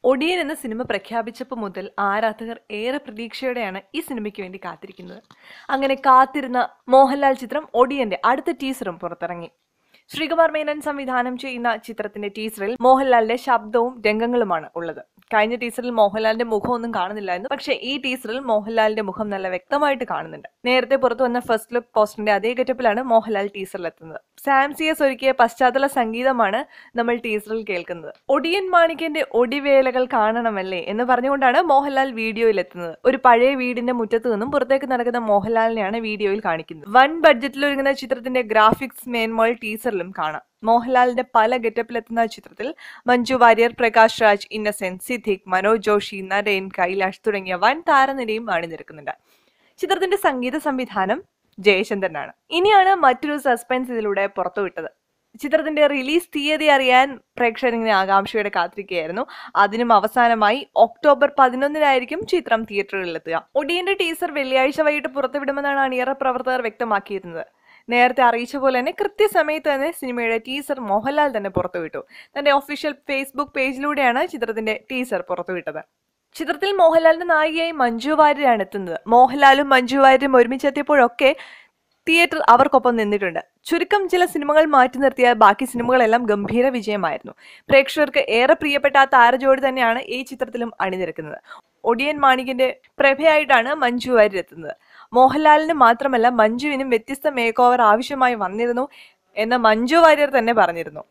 ഒടിയൻ എന്ന സിനിമ പ്രഖ്യാപിച്ചപ്പോൾ മുതൽ ആരാധകർ ഏറെ പ്രതീക്ഷയോടെയാണ് ഈ സിനിമയ്ക്ക് വേണ്ടി കാത്തിരിക്കുന്നത്. അങ്ങനെ കാത്തിരുന്ന മോഹൻലാൽ ചിത്രം ഒടിയന്റെ അടുത്ത ടീസറും പുറത്തിറങ്ങി. ശ്രീകുമാർ മേനൻ സംവിധാനം ചെയ്യുന്ന ചിത്രത്തിന്റെ ടീസറിൽ മോഹൻലാലിന്റെ ശബ്ദവും രംഗങ്ങളുമാണ് ഉള്ളത്. കഴിഞ്ഞ ടീസറിൽ മോഹൻലാലിന്റെ മുഖമൊന്നും കാണുന്നില്ലായിരുന്നു. പക്ഷേ ഈ ടീസറിൽ മോഹൻലാലിന്റെ മുഖം നല്ല വ്യക്തമായിട്ട് കാണുന്നുണ്ട്. നേരത്തെ പുറത്തു വന്ന ഫസ്റ്റ് ലുക്ക് പോസ്റ്ററിന്റെ അതേ ഗെറ്റപ്പിലാണ് മോഹൻലാൽ ടീസറിലെത്തുന്നത്. സാംസിയസ് ഒരുക്കിയ പശ്ചാത്തല സംഗീതമാണ് നമ്മൾ ടീസറിൽ കേൾക്കുന്നത്. ഒടിയൻ മാണിക്യന്റെ ഒടിവേലകൾ കാണണമല്ലേ എന്ന് പറഞ്ഞുകൊണ്ടാണ് മോഹൻലാൽ വീഡിയോയിലെത്തുന്നത്. ഒരു പഴയ വീടിന്റെ മുറ്റത്ത് നിന്നും പുറത്തേക്ക് നടക്കുന്ന മോഹൻലാലിനെയാണ് വീഡിയോയിൽ കാണിക്കുന്നത്. വൻ ബഡ്ജറ്റിൽ ഒരുങ്ങുന്ന ചിത്രത്തിന്റെ ഗ്രാഫിക്സ് മേന്മകൾ ടീസറിലും കാണാം. മോഹൻലാലിന്റെ പല ഗെറ്റപ്പിലെത്തുന്ന ചിത്രത്തിൽ മഞ്ജു വാര്യർ, പ്രകാശ് രാജ്, ഇന്നസെന്റ്, സിദ്ദിഖ്, മനോജ് ജോഷി, നരേൻ, കൈലാഷ് തുടങ്ങിയ വൻ താരനിരയും അണിനിരക്കുന്നുണ്ട്. ചിത്രത്തിന്റെ സംഗീത സംവിധാനം ജയചന്ദ്രനാണ്. ഇനിയാണ് മറ്റൊരു സസ്പെൻസ് ഇതിലൂടെ പുറത്തുവിട്ടത്. ചിത്രത്തിന്റെ റിലീസ് തീയതി അറിയാൻ പ്രേക്ഷകർ ഇങ്ങനെ ആകാംക്ഷയോടെ കാത്തിരിക്കുകയായിരുന്നു. അതിനും അവസാനമായി ഒക്ടോബർ 11-നായിരിക്കും ചിത്രം തിയേറ്ററുകളിലെത്തുക. ഒടിയന്റെ ടീസർ വെള്ളിയാഴ്ച വൈകിട്ട് പുറത്തുവിടുമെന്നാണ് അണിയറ പ്രവർത്തകർ വ്യക്തമാക്കിയിരുന്നത്. നേരത്തെ അറിയിച്ച പോലെ തന്നെ കൃത്യസമയത്ത് തന്നെ സിനിമയുടെ ടീസർ മോഹൻലാൽ തന്നെ പുറത്തുവിട്ടു. തന്റെ ഒഫീഷ്യൽ ഫേസ്ബുക്ക് പേജിലൂടെയാണ് ചിത്രത്തിന്റെ ടീസർ പുറത്തുവിട്ടത്. ചിത്രത്തിൽ മോഹൻലാലിന്റെ നായികയായി മഞ്ജു വാര്യരാണ് എത്തുന്നത്. മോഹൻലാലും മഞ്ജു വാര്യരും ഒരുമിച്ചെത്തിയപ്പോഴൊക്കെ തിയേറ്റർ അവർക്കൊപ്പം നിന്നിട്ടുണ്ട്. ചുരുക്കം ചില സിനിമകൾ മാറ്റി നിർത്തിയ ബാക്കി സിനിമകളെല്ലാം ഗംഭീര വിജയമായിരുന്നു. പ്രേക്ഷകർക്ക് ഏറെ പ്രിയപ്പെട്ട ആ താരജോഡി തന്നെയാണ് ഈ ചിത്രത്തിലും അണിനിരക്കുന്നത്. ഒടിയൻ മാണിക്യന്റെ പ്രഭയായിട്ടാണ് മഞ്ജു വാര്യർ എത്തുന്നത്. മോഹൻലാലിന് മാത്രമല്ല മഞ്ജുവിനും വ്യത്യസ്ത മേക്ക് ഓവർ ആവശ്യമായി വന്നിരുന്നു എന്ന് മഞ്ജു വാര്യർ തന്നെ പറഞ്ഞിരുന്നു.